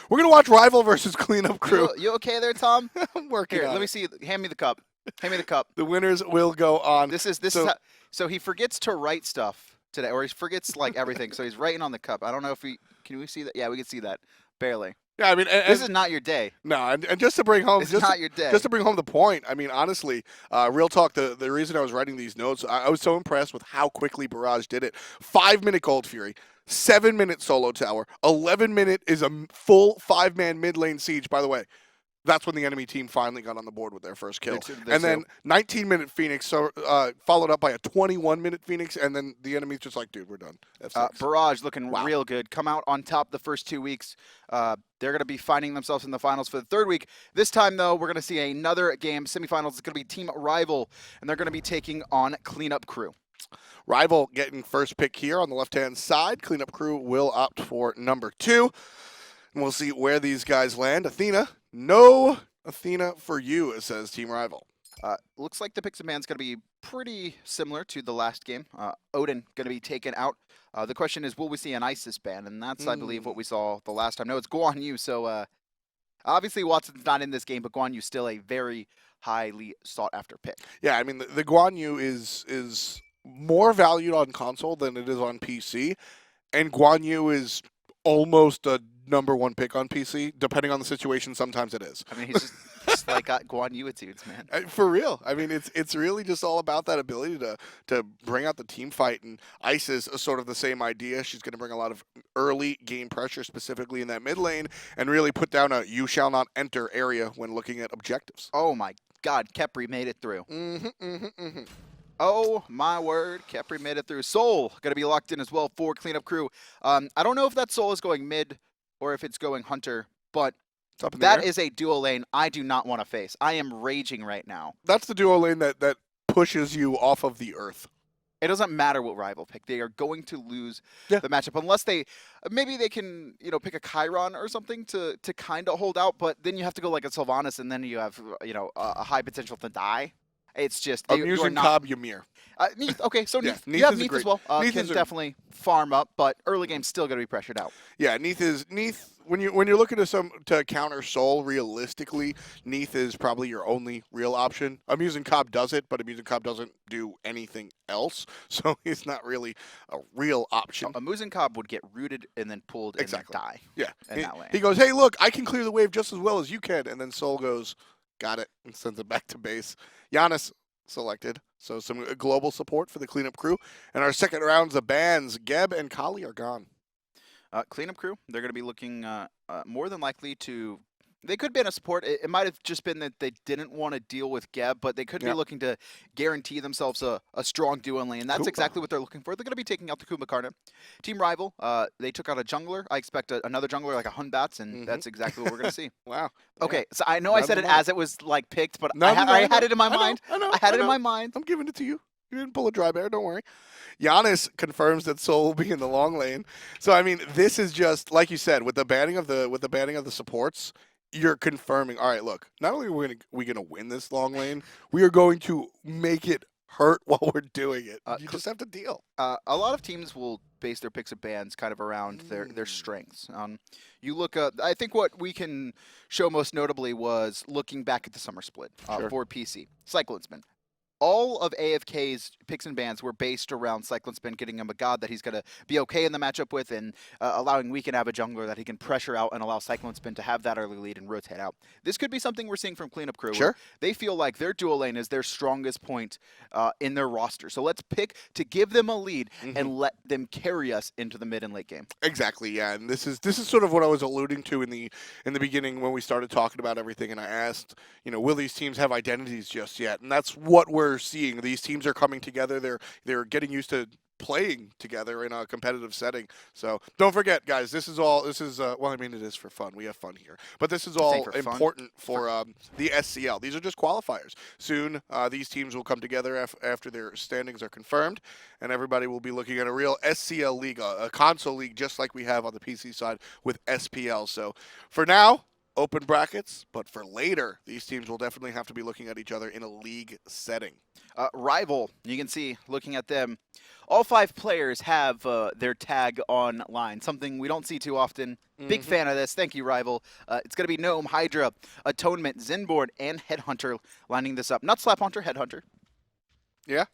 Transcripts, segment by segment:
We're going to watch Rival versus Cleanup Crew. You okay there, Tom? I'm working Here, on let me it. see. Hand me the cup. Hand me the cup. The winners will go on. This is So, so he forgets to write stuff today, or he forgets like everything. So he's writing on the cup. I don't know if can we see that? Yeah, we can see that barely. yeah, I mean, This is not your day. no, and just to bring home, It's not your day. just to bring home the point. I mean, honestly, real talk. The reason I was writing these notes, I was so impressed with how quickly Barrage did it. 5-minute Gold Fury, 7-minute Solo Tower, 11-minute is a full 5-man mid lane siege. By the way, that's when the enemy team finally got on the board with their first kill. And then 19-minute Phoenix, so followed up by a 21-minute Phoenix, and then the enemy's just like, dude, we're done. Barrage looking real good. Come out on top the first 2 weeks. They're going to be finding themselves in the finals for the third week. This time, though, we're going to see another game. Semifinals is going to be Team Rival, and they're going to be taking on Cleanup Crew. Rival getting first pick here on the left-hand side. Cleanup Crew will opt for number 2. And we'll see where these guys land. Athena, no Athena for you, says Team Rival. Looks like the picks and bans going to be pretty similar to the last game. Odin going to be taken out. The question is, will we see an ISIS ban? And that's, I believe, what we saw the last time. No, it's Guan Yu. So obviously Watson's not in this game, but Guan Yu's still a very highly sought-after pick. Yeah, I mean, the Guan Yu is more valued on console than it is on PC. And Guan Yu is almost a number 1 pick on PC. Depending on the situation, sometimes it is. I mean, he's just like got Guan Yu-itudes, man. For real. I mean, it's really just all about that ability to bring out the team fight. And Isis is sort of the same idea. She's going to bring a lot of early game pressure, specifically in that mid lane, and really put down a you shall not enter area when looking at objectives. Oh, my God. Khepri made it through. Oh, my word. Khepri made it through. Soul going to be locked in as well for Cleanup Crew. I don't know if that Soul is going mid or if it's going Hunter, but that is a duo lane I do not want to face. I am raging right now. That's the duo lane that pushes you off of the earth. It doesn't matter what Rival pick. They are going to lose the matchup unless maybe they can, pick a Chiron or something to kind of hold out, but then you have to go like a Sylvanas and then you have, a high potential to die. It's just I'm using Cobb Ymir. Neith, okay, so Neith, Neith you have is Neith great. as well. Neith Can definitely farm up, but early game's still going to be pressured out. Yeah, Neith. When you're looking to counter Soul realistically, Neith is probably your only real option. Amusing Cobb does it, but Amusing Cobb doesn't do anything else, so he's not really a real option. Amusing Cobb would get rooted and then pulled and then die. Yeah, in that lane. He goes, hey, look, I can clear the wave just as well as you can, and then Soul goes, got it, and sends it back to base. Janus selected, so some global support for the Cleanup Crew. And our second rounds of bans, Geb and Kali are gone. Cleanup Crew, they're going to be looking more than likely to... They could ban a support. It might have just been that they didn't want to deal with Geb, but they could be looking to guarantee themselves a strong duo lane. And that's exactly what they're looking for. They're going to be taking out the Kumbhakarna. Team Rival, they took out a jungler. I expect another jungler like a Hunbats, and that's exactly what we're going to see. Wow. Okay, so I know I said it as it was like picked, but I had it in my mind. I had it in my mind. I'm giving it to you. You didn't pull a dry bear, don't worry. Janus confirms that Soul will be in the long lane. So I mean, this is just like you said, with the banning of the supports, you're confirming, all right, look, not only are we gonna win this long lane, we are going to make it hurt while we're doing it. You just have to deal. A lot of teams will base their picks of bans kind of around their strengths. You look I think what we can show most notably was looking back at the summer split for PC. Cyclone Spin. All of AFK's picks and bans were based around Cyclone Spin getting him a god that he's going to be okay in the matchup with, and allowing Weekend to have a jungler that he can pressure out and allow Cyclone Spin to have that early lead and rotate out. This could be something we're seeing from Cleanup Crew. Sure. They feel like their dual lane is their strongest point in their roster. So let's pick to give them a lead and let them carry us into the mid and late game. Exactly, yeah. And this is sort of what I was alluding to in the beginning when we started talking about everything, and I asked, will these teams have identities just yet? And that's what we're seeing. These teams are coming together. They're getting used to playing together in a competitive setting. So don't forget, guys, this is well, I mean, it is for fun. We have fun here. But this is all important for the SCL. These are just qualifiers. Soon, these teams will come together after their standings are confirmed, and everybody will be looking at a real SCL league, a console league, just like we have on the PC side with SPL. So for now, open brackets, but for later, these teams will definitely have to be looking at each other in a league setting. Rival, you can see, looking at them, all 5 players have their tag online, something we don't see too often. Big fan of this. Thank you, Rival. It's going to be Gnome, Hydra, Atonement, Zenborne, and Headhunter lining this up. Not Slap Hunter, Headhunter. Yeah?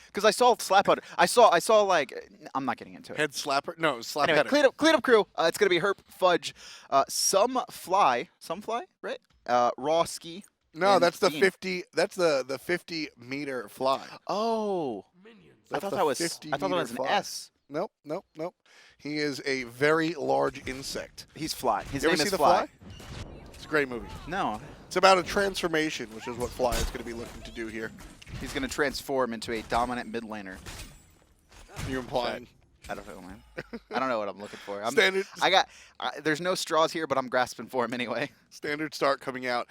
Because I saw Slap Hunter. I saw like, I'm not getting into it. Head slapper? No, slap Anyway, header. clean up crew. It's going to be Herp, Fudge, some fly, right? Raw ski. No, and that's the Dean. 50. That's the 50-meter fly. Oh. I That's thought the that was 50-meter an fly. S. Nope. He is a very large insect. He's Fly. His You name ever see is The Fly. It's a great movie. No. It's about a transformation, which is what Fly is going to be looking to do here. He's going to transform into a dominant mid laner. You're implying. I don't know, man. I don't know what I'm looking for. Standard. There's no straws here, but I'm grasping for him anyway. Standard start coming out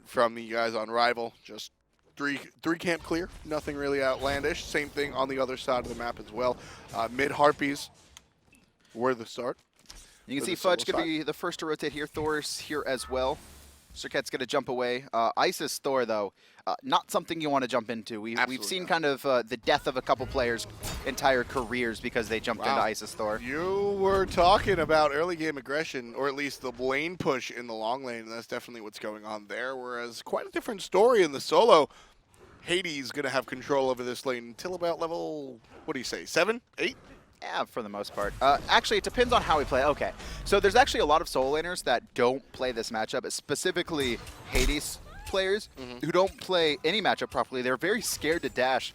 from the guys on Rival. Just three camp clear. Nothing really outlandish. Same thing on the other side of the map as well. Mid Harpies were the start. You can for see the solo Fudge going to be the first to rotate here. Thor's here as well. Serqet's going to jump away. Isis Thor, though, not something you want to jump into. We've seen not. kind of the death of a couple players' entire careers because they jumped into Wow. Isis Thor. You were talking about early game aggression, or at least the lane push in the long lane, and that's definitely what's going on there. Whereas quite a different story in the solo. Hades going to have control over this lane until about level, what do you say, 7, 8? Yeah, for the most part. Actually, it depends on how we play. Okay, so there's actually a lot of solo laners that don't play this matchup, specifically Hades players who don't play any matchup properly. They're very scared to dash.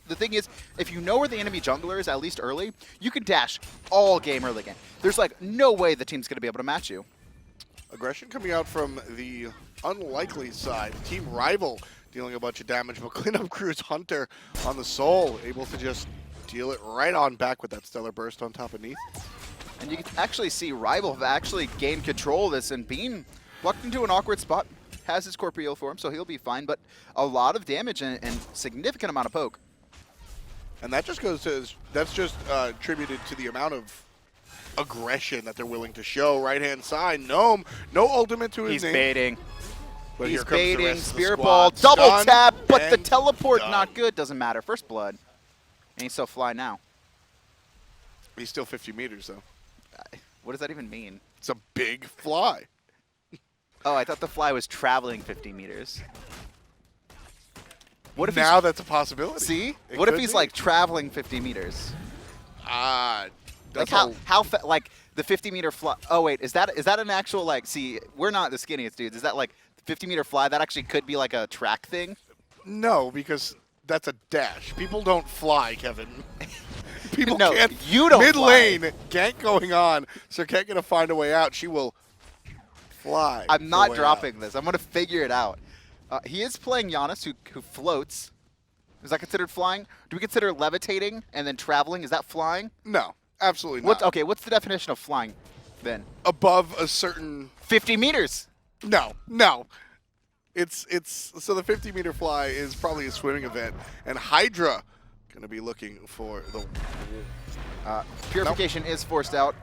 The thing is, if you know where the enemy jungler is, at least early, you can dash all game early game. There's like no way the team's going to be able to match you. Aggression coming out from the unlikely side. Team Rival dealing a bunch of damage, but Cleanup Crew's Hunter on the Soul able to just deal it right on back with that Stellar Burst on top of Neith. And you can actually see Rival have actually gained control of this, and Bean lucked into an awkward spot. Has his Scorpio for him, so he'll be fine, but a lot of damage and significant amount of poke. And that just goes to, that's just attributed to the amount of aggression that they're willing to show. Right-hand side, Gnome, no ultimate to his He's name. baiting. But He's here comes the baiting, rest of the Spirit squad. Ball, double Stunned tap, but the and teleport done. not good. Doesn't matter. First blood. And he's still fly now. He's still 50 meters, though. What does that even mean? It's a big fly. Oh, I thought the fly was traveling 50 meters. What if Now that's a possibility. see? It What if could he's be. like traveling 50 meters? Like Like like the 50-meter fly? Oh wait, is that an actual like? See, we're not the skinniest dudes. Is that like 50-meter fly? That actually could be like a track thing. No, because that's a dash. People don't fly, Kevin. People No, can't. you don't Mid fly. lane, gank going on. Serqet gonna find a way out. She will fly. I'm her not way dropping out. this. I'm gonna figure it out. He is playing Janus, who floats. Is that considered flying? Do we consider levitating and then traveling? Is that flying? No, absolutely not. Okay, what's the definition of flying then? Above a certain. 50 meters. No. It's so the 50-meter fly is probably a swimming event, and Hydra gonna be looking for the. Purification is forced out.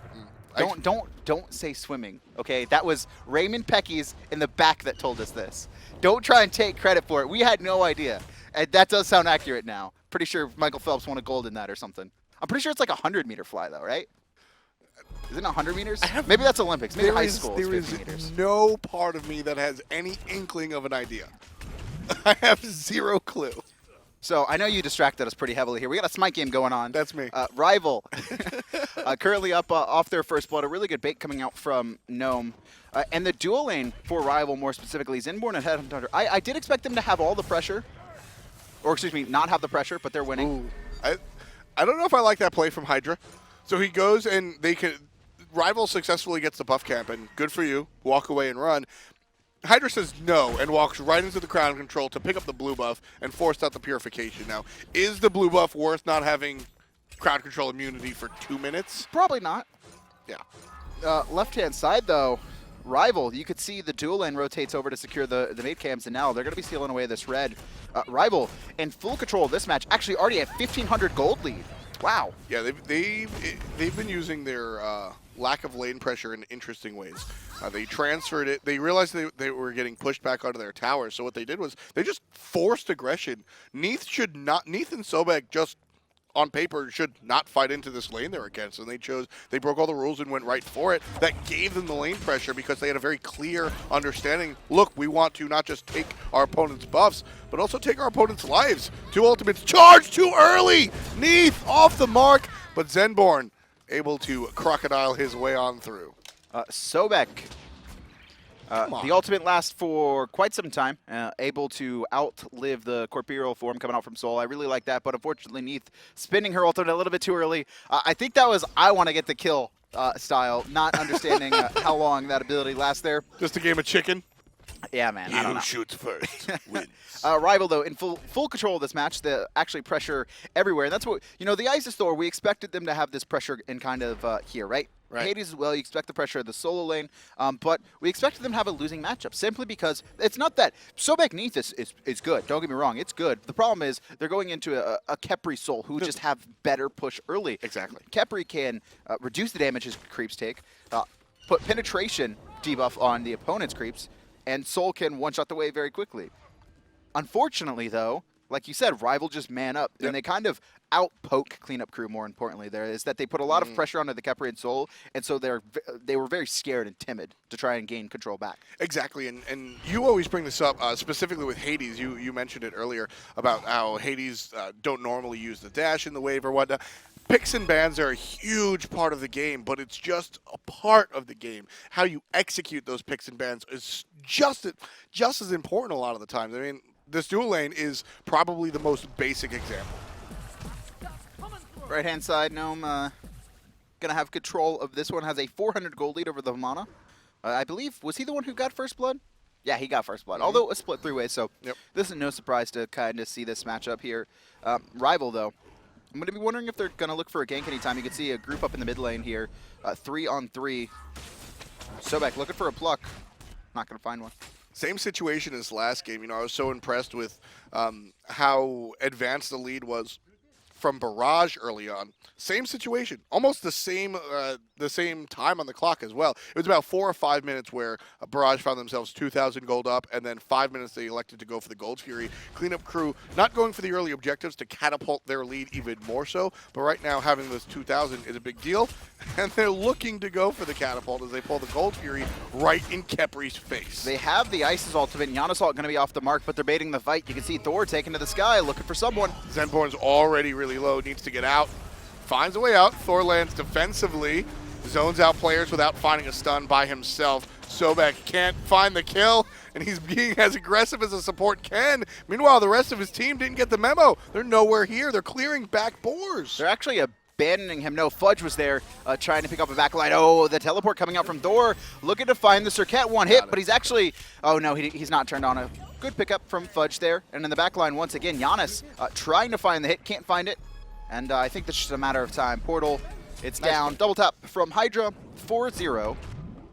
Don't say swimming. Okay, that was Raymond Pecky's in the back that told us this. Don't try and take credit for it. We had no idea, and that does sound accurate now. Pretty sure Michael Phelps won a gold in that or something. I'm pretty sure it's like a 100-meter fly though, right? Isn't it 100 meters? Maybe that's Olympics. Maybe high school is There 50 is meters. no part of me that has any inkling of an idea. I have zero clue. So I know you distracted us pretty heavily here. We got a smite game going on. That's me. Rival, currently up off their first blood. A really good bait coming out from Gnome. And the dual lane for Rival, more specifically, Zenborne and Headhunter. I did expect them to have all the pressure. Or excuse me, not have the pressure, but they're winning. Ooh. I don't know if I like that play from Hydra. So he goes and Rival successfully gets the buff camp, and good for you. Walk away and run. Hydra says no and walks right into the crown control to pick up the blue buff and force out the purification. Now, is the blue buff worth not having crown control immunity for 2 minutes? Probably not. Yeah. Left-hand side, though, Rival, you could see the dual lane rotates over to secure the mid camps, and now they're going to be stealing away this red. Rival in full control of this match, actually already at 1,500 gold lead. Wow. Yeah, they've been using their lack of lane pressure in interesting ways. They transferred it. They realized they were getting pushed back onto their tower. So what they did was they just forced aggression. Neith and Sobek just on paper should not fight into this lane they're against, and they broke all the rules and went right for it. That gave them the lane pressure because they had a very clear understanding. Look, we want to not just take our opponent's buffs, but also take our opponent's lives. 2 ultimates charged too early. Neith off the mark, but Zenborne able to crocodile his way on through. Sobek. The ultimate lasts for quite some time, able to outlive the corporeal form coming out from Soul. I really like that, but unfortunately Neith spinning her ultimate a little bit too early. I think that was I want to get the kill style, not understanding how long that ability lasts there. Just a game of chicken? Yeah, man. He I don't who know. shoots first wins. Rival, though, in full control of this match, the actually pressure everywhere. And that's what, the Isis Thor, we expected them to have this pressure in kind of here, right? Right. Hades as well, you expect the pressure of the solo lane, but we expected them to have a losing matchup simply because it's not that Sobek Neith is good. Don't get me wrong, it's good. The problem is they're going into a Khepri Soul who just have better push early. Exactly. Khepri can reduce the damage his creeps take, put penetration debuff on the opponent's creeps, and Soul can one-shot the wave very quickly. Unfortunately, though, like you said, Rival just man up, and they kind of out-poke Cleanup Crew, more importantly, there is that they put a lot of pressure onto the Khepri and Soul, and so they were very scared and timid to try and gain control back. Exactly, and you always bring this up, specifically with Hades. You mentioned it earlier about how Hades don't normally use the dash in the wave or whatnot. Picks and bans are a huge part of the game, but it's just a part of the game. How you execute those picks and bans is just as important a lot of the time. I mean, this dual lane is probably the most basic example. Right-hand side, Gnome gonna have control of this one. Has a 400 gold lead over the Vamana. I believe, was he the one who got first blood? Yeah, he got first blood, although a split 3-way, so this is no surprise to kind of see this matchup here. Rival, though, I'm going to be wondering if they're going to look for a gank anytime. You can see a group up in the mid lane here, 3-on-3. Sobek looking for a pluck. Not going to find one. Same situation as last game. I was so impressed with how advanced the lead was from Barrage early on. Same situation, almost the same time on the clock as well. It was about 4 or 5 minutes where Barrage found themselves 2,000 gold up, and then 5 minutes they elected to go for the Gold Fury. Cleanup Crew not going for the early objectives to catapult their lead even more so, but right now having this 2,000 is a big deal, and they're looking to go for the catapult as they pull the Gold Fury right in Khepri's face. They have the Isis ultimate, and Janus ult going to be off the mark, but they're baiting the fight. You can see Thor taking to the sky, looking for someone. Zenborne's already really low, needs to get out. Finds a way out. Thor lands defensively. Zones out players without finding a stun by himself. Sobek can't find the kill, and he's being as aggressive as a support can. Meanwhile, the rest of his team didn't get the memo. They're nowhere here. They're clearing back boars. They're actually abandoning him. No, Fudge was there trying to pick up a backline. Oh, the teleport coming out from Thor, looking to find the Serqet one hit, but he's actually, oh no, he's not turned on. A good pickup from Fudge there. And in the backline, once again, Janus trying to find the hit, can't find it. And I think that's just a matter of time. Portal, it's down. Double tap from Hydra, 4-0,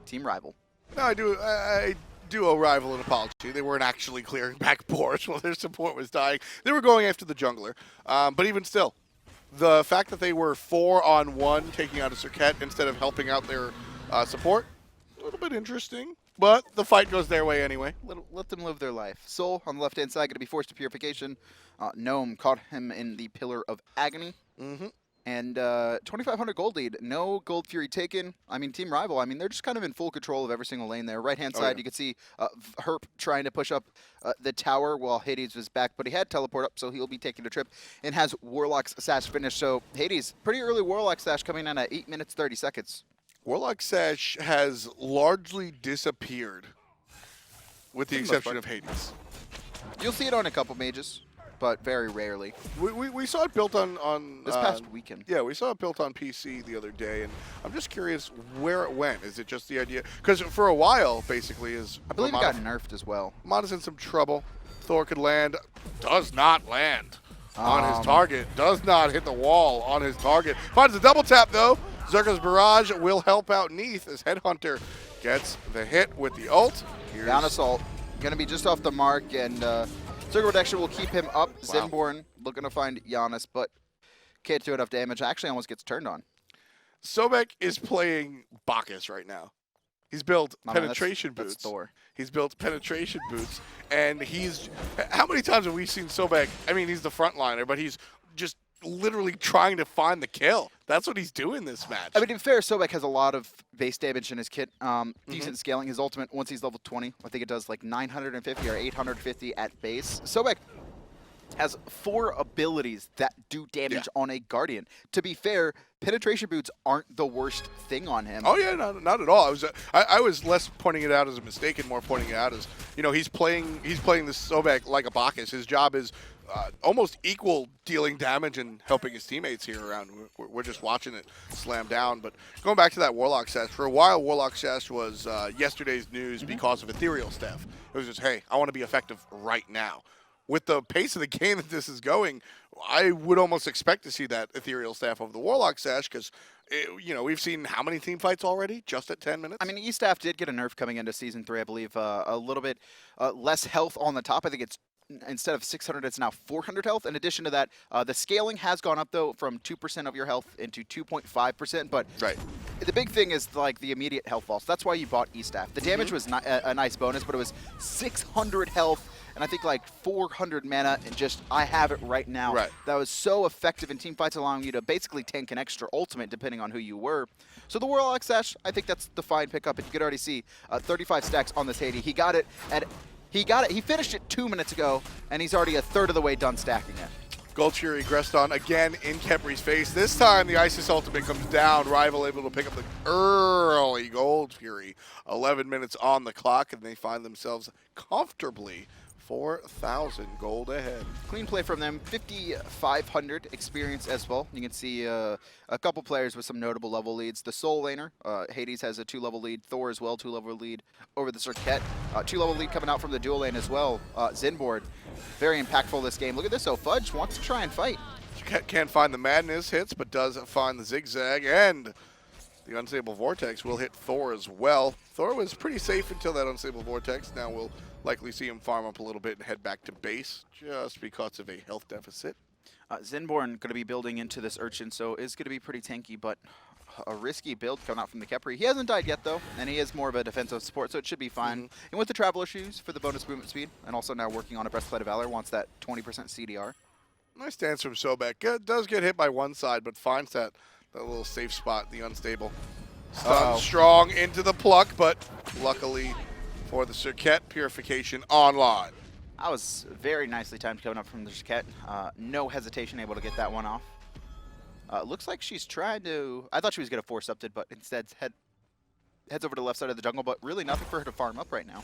Team Rival. No, I do owe Rival an apology. They weren't actually clearing back boars while their support was dying. They were going after the jungler. But even still, the fact that they were 4-on-1 taking out a Serqet instead of helping out their support, a little bit interesting. But the fight goes their way anyway. Let them live their life. Soul on the left-hand side going to be forced to purification. Gnome caught him in the Pillar of Agony. And 2,500 gold lead. No Gold Fury taken. I mean, Team Rival, they're just kind of in full control of every single lane there. Right-hand side, you can see Herp trying to push up the tower while Hades was back, but he had teleport up, so he'll be taking a trip and has Warlock's Sash finished. So Hades, pretty early Warlock Sash coming in at 8 minutes, 30 seconds. Warlock Sash has largely disappeared, with the exception of Hades. You'll see it on a couple mages, but very rarely. We saw it built on this past weekend. Yeah, we saw it built on PC the other day, and I'm just curious where it went. Is it just the idea? Because for a while, basically, I believe it got nerfed as well. Vamana's in some trouble. Thor could land, does not land on his target, does not hit the wall on his target. Finds a double tap though. Zerka's Barrage will help out Neith as Headhunter gets the hit with the ult. Janus ult, going to be just off the mark, and Zerka Protection will keep him up. Zenborne looking to find Janus, but can't do enough damage. Actually almost gets turned on. Sobek is playing Bacchus right now. He's built penetration boots. That's Thor. He's built penetration boots, and he's. How many times have we seen Sobek? I mean, he's the frontliner, but he's just literally trying to find the kill. That's what he's doing this match. I mean, to be fair, Sobek has a lot of base damage in his kit. Decent scaling. His ultimate, once he's level 20, I think it does like 950 or 850 at base. Sobek has 4 abilities that do damage on a Guardian. To be fair, penetration boots aren't the worst thing on him. Oh yeah, not at all. I was less pointing it out as a mistake and more pointing it out as, you know, he's playing this Sobek like a Bacchus. His job is almost equal dealing damage and helping his teammates here around. We're just watching it slam down. But going back to that Warlock Sash, for a while Warlock Sash was yesterday's news because of Ethereal Staff. It was just, hey, I want to be effective right now. With the pace of the game that this is going, I would almost expect to see that Ethereal Staff over the Warlock Sash because, you know, we've seen how many team fights already just at 10 minutes? I mean, E-Staff did get a nerf coming into Season 3, I believe. A little bit less health on the top. I think it's, instead of 600, it's now 400 health. In addition to that, the scaling has gone up, though, from 2% of your health into 2.5%. But the big thing is, like, the immediate health loss. That's why you bought E-Staff. The damage was not a nice bonus, but it was 600 health. And I think like 400 mana, and just, I have it right now. That was so effective in team fights, allowing you to basically tank an extra ultimate depending on who you were. So the Warlock Sash, I think that's the fine pickup. And you could already see 35 stacks on this Hades. He got it. He finished it 2 minutes ago, and he's already a third of the way done stacking it. Gold Fury gressed on again in Khepri's face. This time the Isis ultimate comes down. Rival able to pick up the early Gold Fury. 11 minutes on the clock, and they find themselves comfortably 4,000 gold ahead. Clean play from them. 5,500 experience as well. You can see a couple players with some notable level leads. The Soul Laner, Hades has a 2-level lead. Thor as well, 2-level lead over the Serqet. 2-level lead coming out from the dual lane as well. Zenborne, very impactful this game. Look at this, though. Fudge wants to try and fight. Serqet can't find the Madness hits, but does find the Zigzag, and the Unstable Vortex will hit Thor as well. Thor was pretty safe until that Unstable Vortex. Now we'll likely see him farm up a little bit and head back to base just because of a health deficit. Zenborne going to be building into this Urchin, so is going to be pretty tanky, but a risky build coming out from the Khepri. He hasn't died yet, though, and he is more of a defensive support, so it should be fine. And with the Traveler Shoes for the bonus movement speed, and also now working on a Breastplate of Valor, wants that 20% CDR. Nice stance from Sobek. Does get hit by one side, but finds that little safe spot, the Unstable. Stun strong into the pluck, but luckily for the Serqet, Purification online. That was very nicely timed coming up from the Serqet. No hesitation, able to get that one off. Looks like she's trying to... I thought she was going to force up it, but instead heads over to the left side of the jungle, but really nothing for her to farm up right now.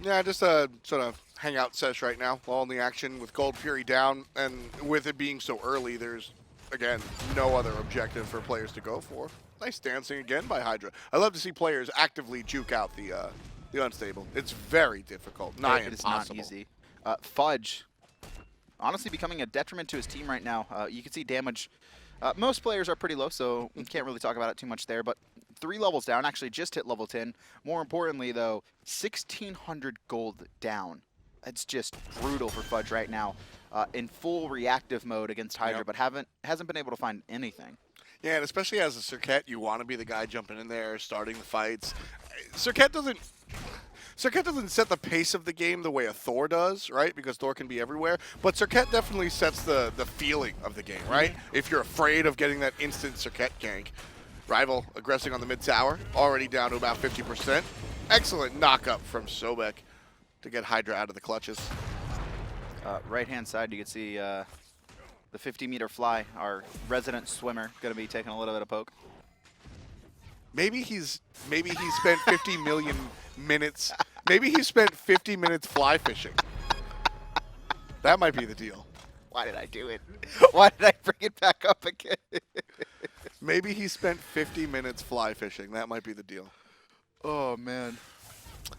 Yeah, just a sort of hangout sesh right now, all in the action with Gold Fury down, and with it being so early, there's, again, no other objective for players to go for. Nice dancing again by Hydra. I love to see players actively juke out the Unstable. It's very difficult, not impossible. It's not easy. Fudge, honestly becoming a detriment to his team right now. You can see damage. Most players are pretty low, so we can't really talk about it too much there, but 3 levels down, actually just hit level 10. More importantly, though, 1,600 gold down. It's just brutal for Fudge right now. In full reactive mode against Hydra, but hasn't been able to find anything. Yeah, and especially as a Serqet, you want to be the guy jumping in there, starting the fights. Serqet doesn't set the pace of the game the way a Thor does, right? Because Thor can be everywhere. But Serqet definitely sets the feeling of the game, right? If you're afraid of getting that instant Serqet gank. Rival aggressing on the mid tower, already down to about 50%. Excellent knock-up from Sobek to get Hydra out of the clutches. Right-hand side, you can see the 50-meter fly, our resident swimmer, going to be taking a little bit of poke. Maybe he spent 50 million minutes. Maybe he spent 50 minutes fly fishing. That might be the deal. Why did I do it? Why did I bring it back up again? Maybe he spent 50 minutes fly fishing. That might be the deal. Oh, man.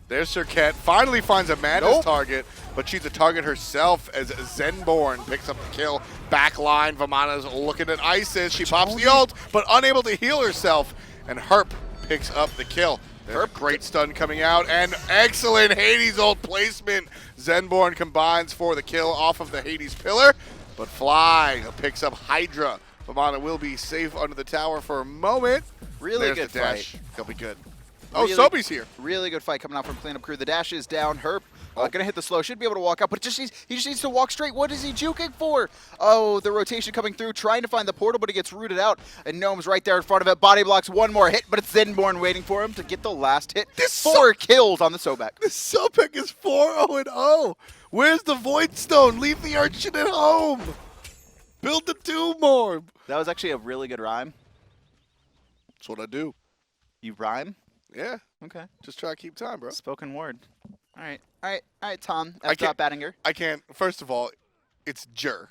There's Serqet. Finally finds a Madness target, but she's a target herself as Zenborne picks up the kill. Backline, Vamana's looking at Isis. She pops the ult, but unable to heal herself. And Herp picks up the kill. There's a great stun coming out, and excellent Hades ult placement. Zenborne combines for the kill off of the Hades pillar, but Fly picks up Hydra Vamana will be safe under the tower for a moment. Really There's good the dash. fight. He'll be good. Really, Oh, Sobe's here. Really good fight coming out from Cleanup Crew. The dash is down. Herp gonna hit the slow. Should be able to walk out, but he just needs to walk straight. What is he juking for? Oh, the rotation coming through, trying to find the portal, but he gets rooted out. And Gnome's right there in front of it. Body blocks one more hit, but it's Zenborne waiting for him to get the last hit. Four kills on the Sobek. This Sobek is 4-0-0. Where's the Void Stone? Leave the urchin at home. Build the Doom Orb. That was actually a really good rhyme. That's what I do. You rhyme? Yeah. Okay. Just try to keep time, bro. Spoken word. All right, Tom. F. Battinger. I can't. First of all, it's Jur.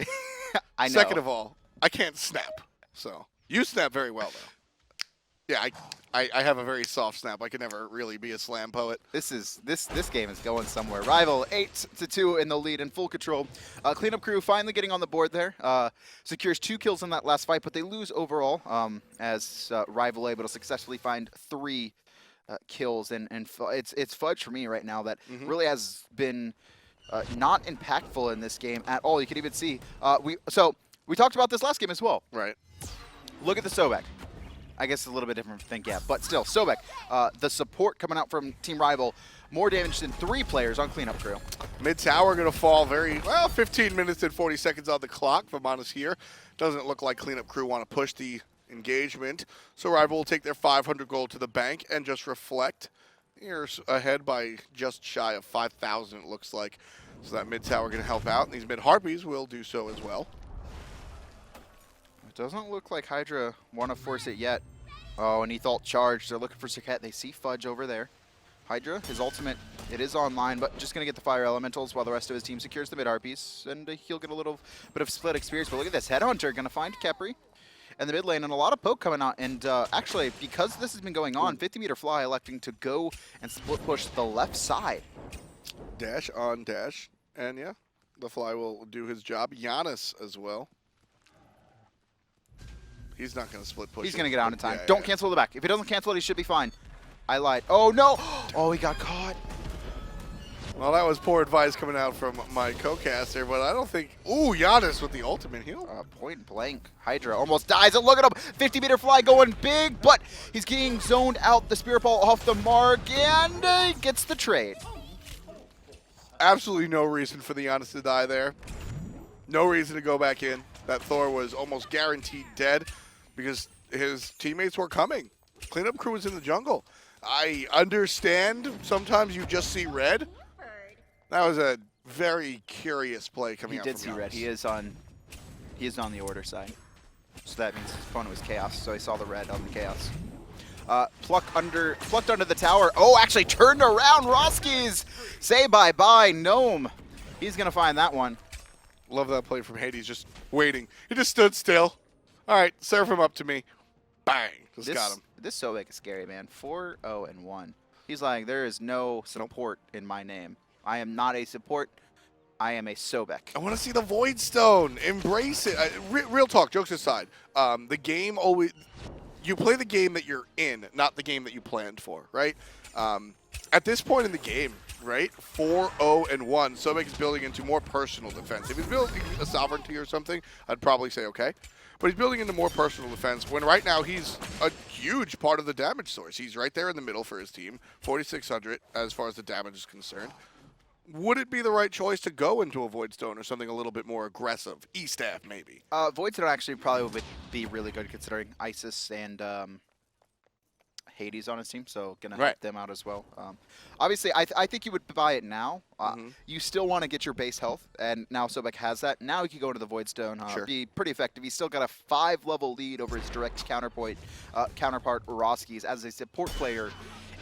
I know. Second of all, I can't snap. So you snap very well, though. Yeah, I have a very soft snap. I can never really be a slam poet. This game is going somewhere. Rival 8-2 in the lead in full control. Cleanup Crew finally getting on the board there. Secures 2 kills in that last fight, but they lose overall as Rival able to successfully find 3 kills. And it's Fudge for me right now that really has been not impactful in this game at all. You can even see we talked about this last game as well. Right. Look at the Sobek. I guess it's a little bit different thing, yeah. But still, Sobek, the support coming out from Team Rival, more damage than 3 players on Cleanup Crew. Mid-tower going to fall very, well, 15 minutes and 40 seconds on the clock. Vamana's here. Doesn't look like Cleanup Crew want to push the engagement. So Rival will take their 500 gold to the bank and just reflect. Here's ahead by just shy of 5,000, it looks like. So that mid-tower going to help out, and these mid-harpies will do so as well. It doesn't look like Hydra want to force it yet. Oh, and Neith ult charged. They're looking for Serqet. They see Fudge over there. Hydra, his ultimate, it is online, but just going to get the fire elementals while the rest of his team secures the mid-harpies, and he'll get a little bit of split experience. But look at this. Headhunter going to find Khepri in the mid lane, and a lot of poke coming out. And actually, because this has been going on, 50-meter fly electing to go and split push the left side. Dash on dash, and yeah, the fly will do his job. Janus as well. He's not going to split push. He's going to get out in time. Yeah, Don't cancel the back. If he doesn't cancel it, he should be fine. I lied. Oh, no. Oh, he got caught. Well, that was poor advice coming out from my co-caster, but I don't think... Ooh, Janus with the ultimate heal. Point blank. Hydra almost dies. And look at him. 50-meter fly going big, but he's getting zoned out. The spirit ball off the mark, and gets the trade. Absolutely no reason for the Janus to die there. No reason to go back in. That Thor was almost guaranteed dead because his teammates were coming. Cleanup Crew was in the jungle. I understand sometimes you just see red. That was a very curious play coming out from Janus. He did see red. He is on the order side. So that means his opponent was chaos, so he saw the red on the chaos. Plucked under the tower. Oh, actually turned around. Roskies say bye-bye. Gnome. He's going to find that one. Love that play from Hades, just waiting. He just stood still. All right, serve him up to me. Bang, got him. This Sobek is scary, man. 4-0-1. He's like, there is no support in my name. I am not a support. I am a Sobek. I want to see the Void Stone. Embrace it. Real talk, jokes aside. The game always... You play the game that you're in, not the game that you planned for, right? At this point in the game, right, 4-0-1, Sobek is building into more personal defense. If he's building a sovereignty or something, I'd probably say okay. But he's building into more personal defense when right now he's a huge part of the damage source. He's right there in the middle for his team, 4,600 as far as the damage is concerned. Would it be the right choice to go into a Void Stone or something a little bit more aggressive? E-Staff, maybe. Void Stone actually probably would be really good considering Isis and Hades on his team, so gonna help them out as well. Obviously, I think you would buy it now. You still want to get your base health, and now Sobek has that. Now he can go into the Void Stone, be pretty effective. He's still got a 5-level lead over his direct counterpart Roskies as a support player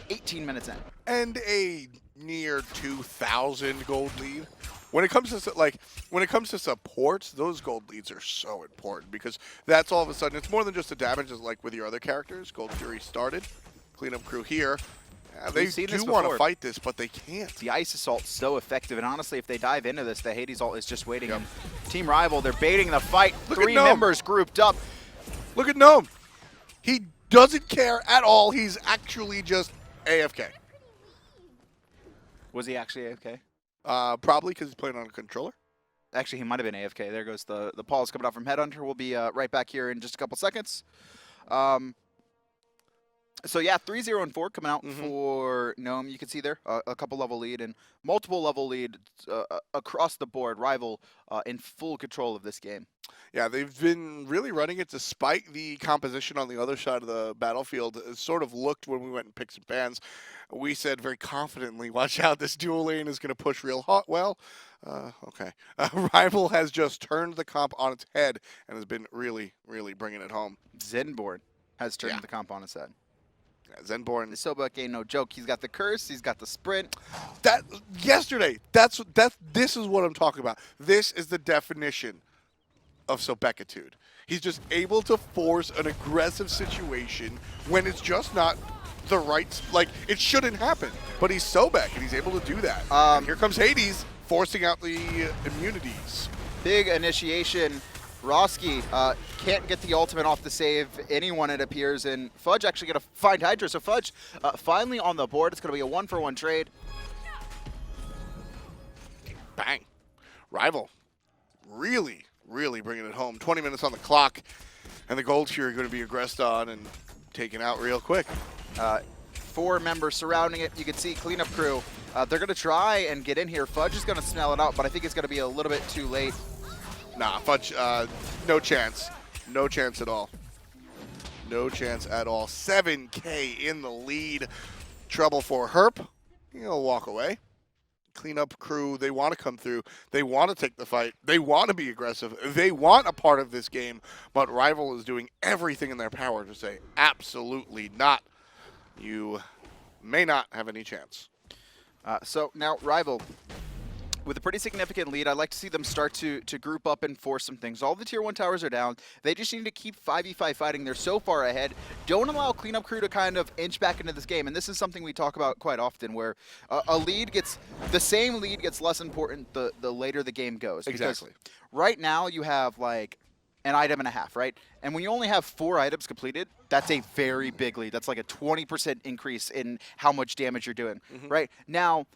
18 minutes in. And a near 2,000 gold lead. When it comes to supports, those gold leads are so important because that's all of a sudden, it's more than just the damage as like with your other characters. Gold Fury started, Cleanup Crew here. They do want to fight this, but they can't. The Ice Assault's so effective, and honestly, if they dive into this, the Hades ult is just waiting. And Team Rival, they're baiting the fight. Three members grouped up. Look at Gnome. He doesn't care at all. He's actually just AFK. Was he actually AFK? Probably because he's playing on a controller. Actually, he might have been AFK. There goes the pause coming out from Headhunter. We'll be right back here in just a couple seconds. So yeah, 3-0 and 4 coming out for Gnome. You can see there a couple level lead and multiple level lead across the board. Rival in full control of this game. Yeah, they've been really running it despite the composition on the other side of the battlefield. It sort of looked when we went and picked some bans. We said very confidently, watch out, this dual lane is going to push real hot. Well, okay. Rival has just turned the comp on its head and has been really, really bringing it home. Zenborne has turned the comp on its head. Yeah, Zenborne. The Sobek ain't no joke. He's got the curse. He's got the sprint. This is what I'm talking about. This is the definition of Sobekitude. He's just able to force an aggressive situation when it's just not the right, like, it shouldn't happen. But he's Sobek, and he's able to do that. And here comes Hades, forcing out the immunities. Big initiation. Roski can't get the ultimate off to save anyone, it appears, and Fudge actually going to find Hydra. So Fudge finally on the board. It's going to be a 1-for-1 trade. Bang. Rival really, really bringing it home. 20 minutes on the clock, and the Gold Fury are going to be aggressed on and taken out real quick. 4 members surrounding it. You can see cleanup crew. They're going to try and get in here. Fudge is going to smell it out, but I think it's going to be a little bit too late. Nah, Fudge, no chance. No chance at all. No chance at all. 7K in the lead. Trouble for Herp. He'll walk away. Cleanup crew, they want to come through. They want to take the fight. They want to be aggressive. They want a part of this game. But Rival is doing everything in their power to say, absolutely not. You may not have any chance. So now Rival, with a pretty significant lead, I'd like to see them start to group up and force some things. All the Tier 1 towers are down. They just need to keep 5v5 fighting. They're so far ahead. Don't allow cleanup crew to kind of inch back into this game. And this is something we talk about quite often, where a lead gets, the same lead gets less important the later the game goes. Exactly. Because right now you have like an item and a half, right? And when you only have 4 items completed, that's a very big lead. That's like a 20% increase in how much damage you're doing, right? Now,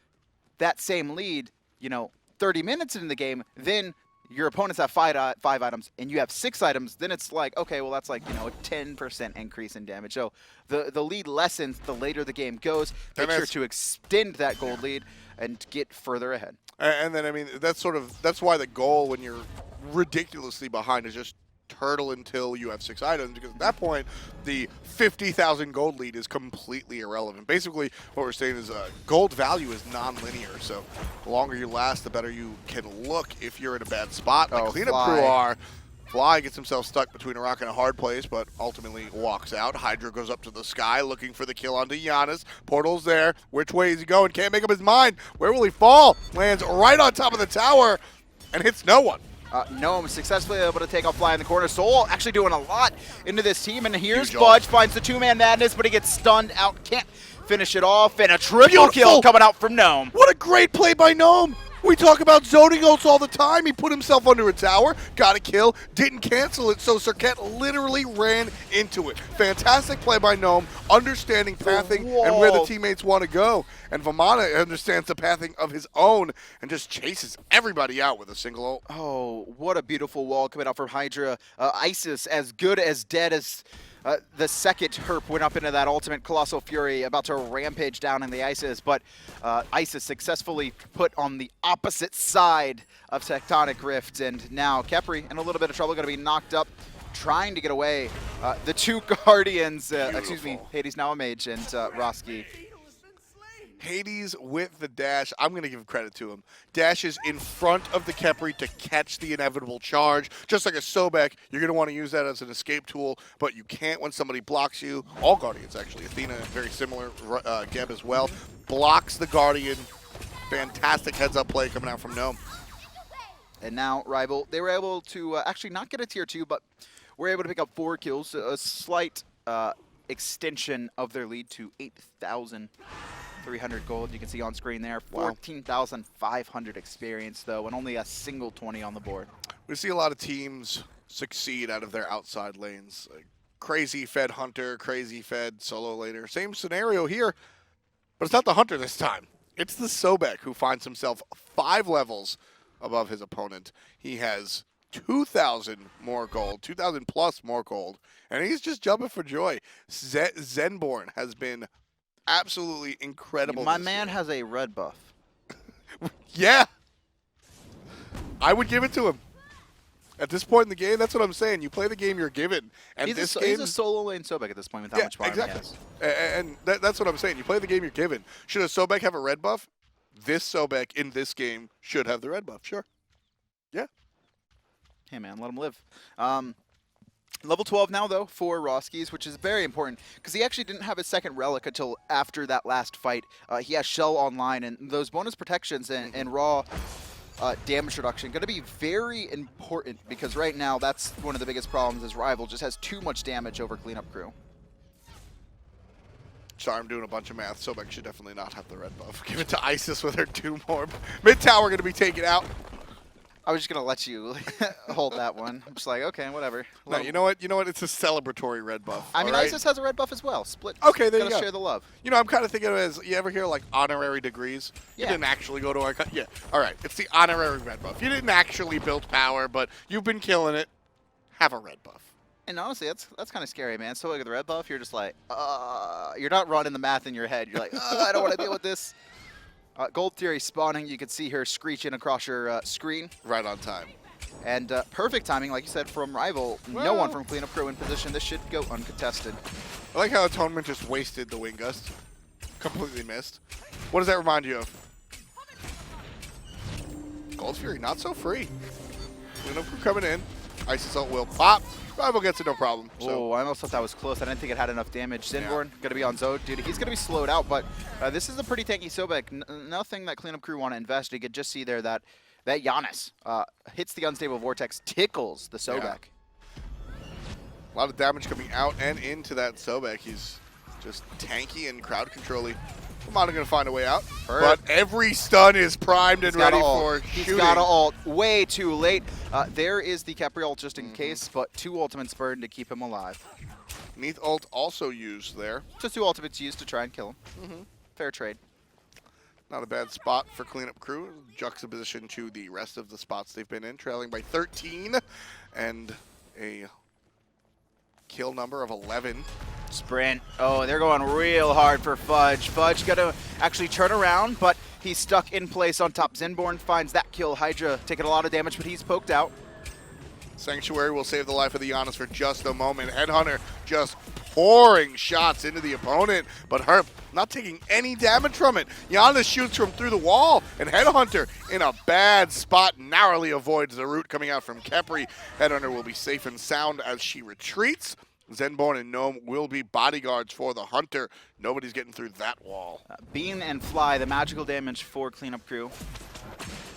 that same lead, you know, 30 minutes into the game, then your opponents have 5 items and you have 6 items, then it's like, okay, well, that's like, you know, a 10% increase in damage. So the lead lessens the later the game goes. Make sure to extend that gold lead and get further ahead. And then, I mean, that's why the goal when you're ridiculously behind is just turtle until you have 6 items, because at that point the 50,000 gold lead is completely irrelevant. Basically what we're saying is gold value is non-linear, so the longer you last, the better you can look if you're in a bad spot. The cleanup crew are. Fly gets himself stuck between a rock and a hard place, but ultimately walks out. Hydra goes up to the sky looking for the kill onto Janus. Portal's there. Which way is he going? Can't make up his mind. Where will he fall? Lands right on top of the tower and hits no one. Gnome successfully able to take off Fly in the corner. Soul actually doing a lot into this team, and here's Fudge, finds the 2-man madness, but he gets stunned out, can't finish it off, and a triple kill coming out from Gnome. What a great play by Gnome! We talk about zoning ults all the time. He put himself under a tower, got a kill, didn't cancel it, so Serqet literally ran into it. Fantastic play by Gnome, understanding pathing and where the teammates want to go. And Vamana understands the pathing of his own and just chases everybody out with a single ult. Oh, what a beautiful wall coming out from Hydra. Isis as good as dead as the second Herp went up into that ultimate Colossal Fury, about to rampage down in the Isis, but Isis successfully put on the opposite side of Tectonic Rift, and now Khepri in a little bit of trouble, going to be knocked up, trying to get away. The 2 Guardians, excuse me, Hades now a mage, and Roski. Hades with the dash. I'm going to give credit to him. Dashes in front of the Khepri to catch the inevitable charge. Just like a Sobek, you're going to want to use that as an escape tool, but you can't when somebody blocks you. All Guardians, actually. Athena, very similar. Geb as well. Blocks the Guardian. Fantastic heads-up play coming out from Gnome. And now Rival, they were able to actually not get a tier 2, but were able to pick up 4 kills. A slight extension of their lead to 8,300 gold. You can see on screen there. 14,500 experience, though, and only a single 20 on the board. We see a lot of teams succeed out of their outside lanes. Like crazy fed Hunter, crazy fed solo laner. Same scenario here, but it's not the Hunter this time. It's the Sobek who finds himself 5 levels above his opponent. He has 2,000 more gold, 2,000 plus more gold, and he's just jumping for joy. Zenborne has been absolutely incredible. My this man year. has a red buff. Yeah, I would give it to him. At this point in the game, that's what I'm saying. You play the game you're given, and He's this a, game he's a solo lane Sobek at this point with how much farm exactly. he has. And that's what I'm saying. You play the game you're given. Should a Sobek have a red buff? This Sobek in this game should have the red buff. Sure. Yeah. Hey man, let him live. Level 12 now though for Roskies, which is very important because he actually didn't have his second relic until after that last fight. He has Shell online, and those bonus protections and raw damage reduction going to be very important because right now that's one of the biggest problems. His rival just has too much damage over cleanup crew. Sorry, I'm doing a bunch of math. Sobek should definitely not have the red buff. Give it to Isis with her 2 more. Mid tower going to be taken out. I was just going to let you hold that one. I'm just like, okay, whatever. No, you know what? You know what? It's a celebratory red buff. I mean, right? Isis has a red buff as well. Split. Okay, there you go. Share the love. You know, I'm kind of thinking of it as, you ever hear like honorary degrees? Yeah. You didn't actually go to our... Yeah, all right. It's the honorary red buff. You didn't actually build power, but you've been killing it. Have a red buff. And honestly, that's kind of scary, man. So like with the red buff, you're just like, you're not running the math in your head. You're like, I don't want to deal with this. Gold Theory spawning. You can see her screeching across your screen. Right on time. And perfect timing, like you said, from Rival. No one from Cleanup Crew in position. This should go uncontested. I like how Atonement just wasted the Wind Gust. Completely missed. What does that remind you of? Gold Fury, not so free. Cleanup Crew coming in. Isis ult will pop. Rival gets it no problem. Oh, I almost thought that was close. I didn't think it had enough damage. Zenborne going to be on Zode. Dude, he's going to be slowed out, but this is a pretty tanky Sobek. Nothing that Cleanup Crew want to invest. You could just see there that Janus hits the Unstable Vortex, tickles the Sobek. Yeah. A lot of damage coming out and into that Sobek. He's just tanky and crowd controlling. Vamana going to find a way out. Herp. But every stun is primed and ready for He's shooting. got to ult way too late. There is the Khepri ult just in case, but 2 ultimates burned to keep him alive. Neith ult also used there. Just 2 ultimates used to try and kill him. Fair trade. Not a bad spot for Cleanup Crew. Juxtaposition to the rest of the spots they've been in, trailing by 13 and a kill number of 11. Sprint. Oh, they're going real hard for Fudge. Fudge got to actually turn around, but he's stuck in place on top. Zenborne finds that kill. Hydra taking a lot of damage, but he's poked out. Sanctuary will save the life of the Janus for just a moment. Headhunter just pouring shots into the opponent, but Herp not taking any damage from it. Janus shoots from through the wall, and Headhunter in a bad spot narrowly avoids the root coming out from Khepri. Headhunter will be safe and sound as she retreats. Zenborne and Gnome will be bodyguards for the Hunter. Nobody's getting through that wall. Beam and Fly, the magical damage for Cleanup Crew.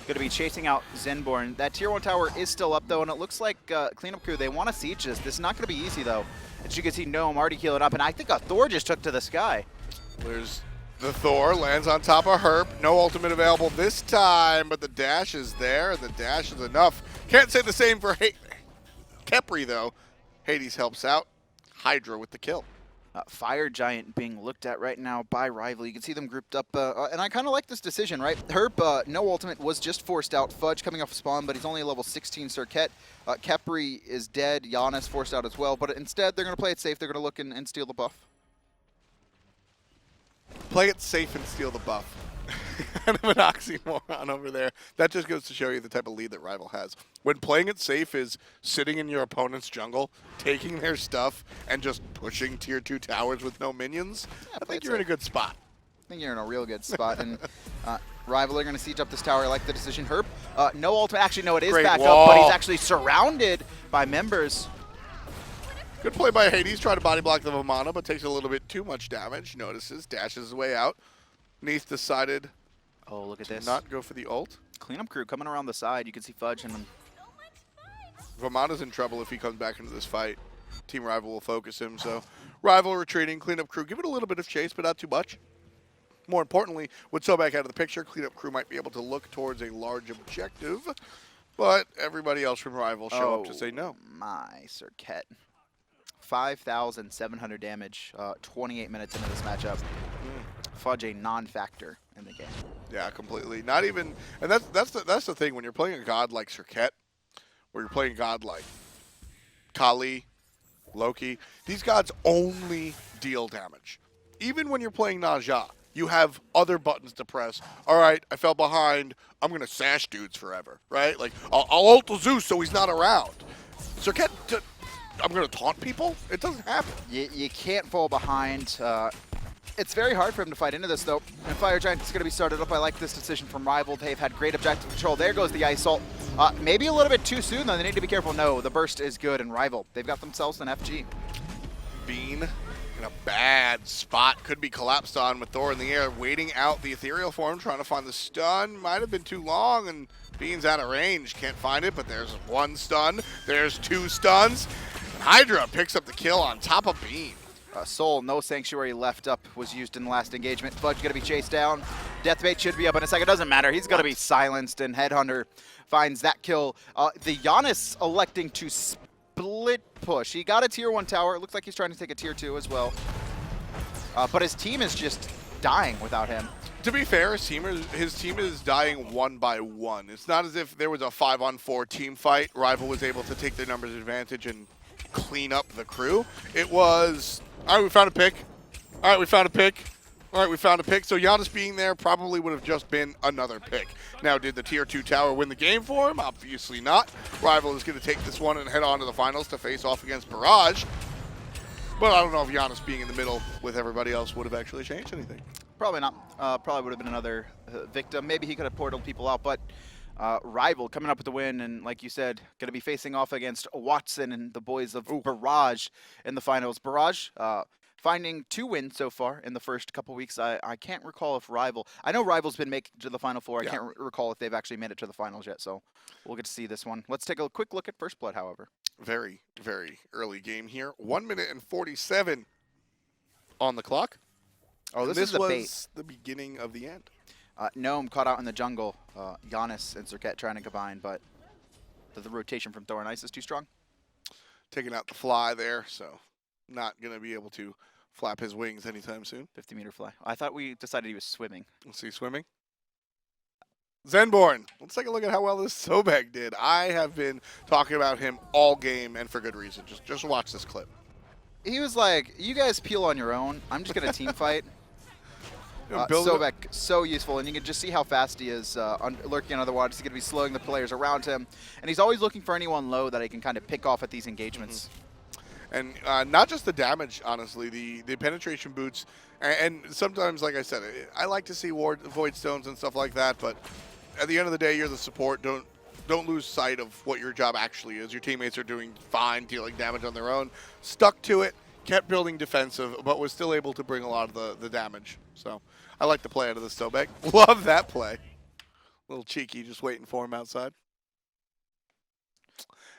Going to be chasing out Zenborne. That tier 1 tower is still up though, and it looks like Cleanup Crew, they want to siege this. This is not going to be easy though. As you can see, Gnome already healing up, and I think a Thor just took to the sky. There's the Thor, lands on top of Herp. No ultimate available this time, but the dash is there, and the dash is enough. Can't say the same for Khepri though. Hades helps out. Hydra with the kill. Fire Giant being looked at right now by Rival. You can see them grouped up, and I kind of like this decision, right? Herp, no ultimate, was just forced out. Fudge coming off spawn, but he's only a level 16 Serqet. Khepri is dead. Janus forced out as well, but instead they're going to play it safe. They're going to look and steal the buff. Play it safe and steal the buff. Kind of an oxymoron over there. That just goes to show you the type of lead that Rival has. When playing it safe is sitting in your opponent's jungle, taking their stuff, and just pushing tier 2 towers with no minions, I think you're in a good spot. I think you're in a real good spot. And Rival are going to siege up this tower. I like the decision. Herp, no ultimate. Actually, no, it is Great back wall. up, but he's actually surrounded by members. Good play by Hades, trying to body block the Vamana, but takes a little bit too much damage. Notices, dashes his way out. Neith decided Look at to this. not go for the ult. Cleanup Crew coming around the side. You can see Fudge and them. Vamana's in trouble if he comes back into this fight. Team Rival will focus him, so Rival retreating, Cleanup Crew give it a little bit of chase, but not too much. More importantly, with Sobek out of the picture, Cleanup Crew might be able to look towards a large objective, but everybody else from Rival show up to say no. My Serqet. 5,700 damage, 28 minutes into this matchup. Fudge a non-factor in the game. Yeah, completely. Not even, and that's the thing when you're playing a god like Serqet, or you're playing a god like Kali, Loki. These gods only deal damage. Even when you're playing Naja, you have other buttons to press. All right, I fell behind. I'm gonna sash dudes forever, right? Like I'll ult the Zeus so he's not around. Serqet, I'm gonna taunt people. It doesn't happen. You can't fall behind. It's very hard for him to fight into this, though. And Fire Giant is going to be started up. I like this decision from Rival. They've had great objective control. There goes the Ice Ult. Maybe a little bit too soon, though. They need to be careful. No, the burst is good, and Rival, they've got themselves an FG. Bean in a bad spot. Could be collapsed on with Thor in the air, waiting out the ethereal form, trying to find the stun. Might have been too long, and Bean's out of range. Can't find it, but there's one stun. There's two stuns. And Hydra picks up the kill on top of Bean. Soul, no Sanctuary left up, was used in the last engagement. Fudge going to be chased down. Deathbait should be up in a second. Doesn't matter. He's going to be silenced, and Headhunter finds that kill. The Janus electing to split push. He got a tier 1 tower. It looks like he's trying to take a tier 2 as well. But his team is just dying without him. To be fair, his team is dying one by one. It's not as if there was a 5-on-4 team fight. Rival was able to take their numbers advantage and clean up the crew. It was, all right, we found a pick. All right, we found a pick. All right, we found a pick. So Janus being there probably would have just been another pick. Now, did the tier 2 tower win the game for him? Obviously not. Rival is going to take this one and head on to the finals to face off against Barrage. But I don't know if Janus being in the middle with everybody else would have actually changed anything. Probably not. Probably would have been another victim. Maybe he could have portaled people out, but Rival coming up with the win, and like you said, going to be facing off against Watson and the boys of Barrage in the finals. Barrage finding 2 wins so far in the first couple weeks. I can't recall if Rival, I know Rival's been making it to the Final Four. I can't recall if they've actually made it to the finals yet, so we'll get to see this one. Let's take a quick look at First Blood, however. Very, very early game here. 1 minute and 47 on the clock. Oh, this was the beginning of the end. Gnome caught out in the jungle. Janus and Serqet trying to combine, but the rotation from Thor and Ice is too strong. Taking out the fly there, so not going to be able to flap his wings anytime soon. 50-meter fly. I thought we decided he was swimming. Let's see, swimming. Zenborne. Let's take a look at how well this Sobek did. I have been talking about him all game, and for good reason. Just watch this clip. He was like, you guys peel on your own. I'm just going to team fight. Sobek, so useful, and you can just see how fast he is lurking under the water. He's going to be slowing the players around him, and he's always looking for anyone low that he can kind of pick off at these engagements. And not just the damage, honestly, the penetration boots, and sometimes, like I said, I like to see void stones and stuff like that, but at the end of the day, you're the support. Don't lose sight of what your job actually is. Your teammates are doing fine, dealing damage on their own, stuck to it, kept building defensive, but was still able to bring a lot of the damage. So I like the play out of the Sobek. Love that play. A little cheeky, just waiting for him outside.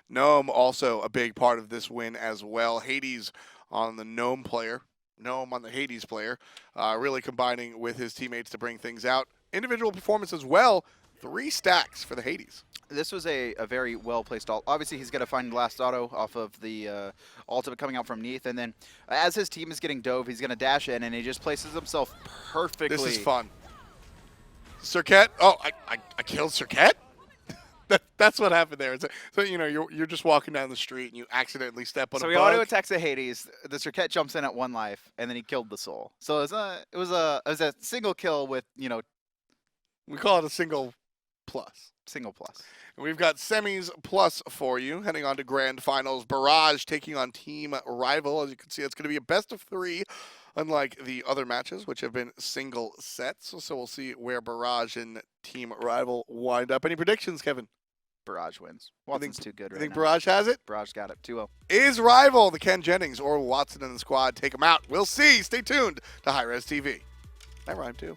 Gnome also a big part of this win as well. Hades on the Gnome player. Gnome on the Hades player. Really combining with his teammates to bring things out. Individual performance as well. 3 stacks for the Hades. This was a very well-placed ult. Obviously, he's going to find last auto off of the ultimate coming out from Neith, and then as his team is getting dove, he's going to dash in, and he just places himself perfectly. This is fun. Serqet. Oh, I killed Serqet? That's what happened there. So you know, you're just walking down the street and you accidentally step on a bug. So he auto attacks the Hades. The Serqet jumps in at 1 life, and then he killed the soul. So it was a single kill with, you know, we call it a single plus. Single plus. And we've got semis plus for you, heading on to grand finals. Barrage taking on Team Rival. As you can see, it's going to be a best of 3, unlike the other matches, which have been single sets. So we'll see where Barrage and Team Rival wind up. Any predictions, Kevin? Barrage wins. Watson's too good right now. You think Barrage has it? Barrage got it. 2-0. Is Rival, the Ken Jennings, or Watson and the squad take him out? We'll see. Stay tuned to hi-rez TV. That rhymed too.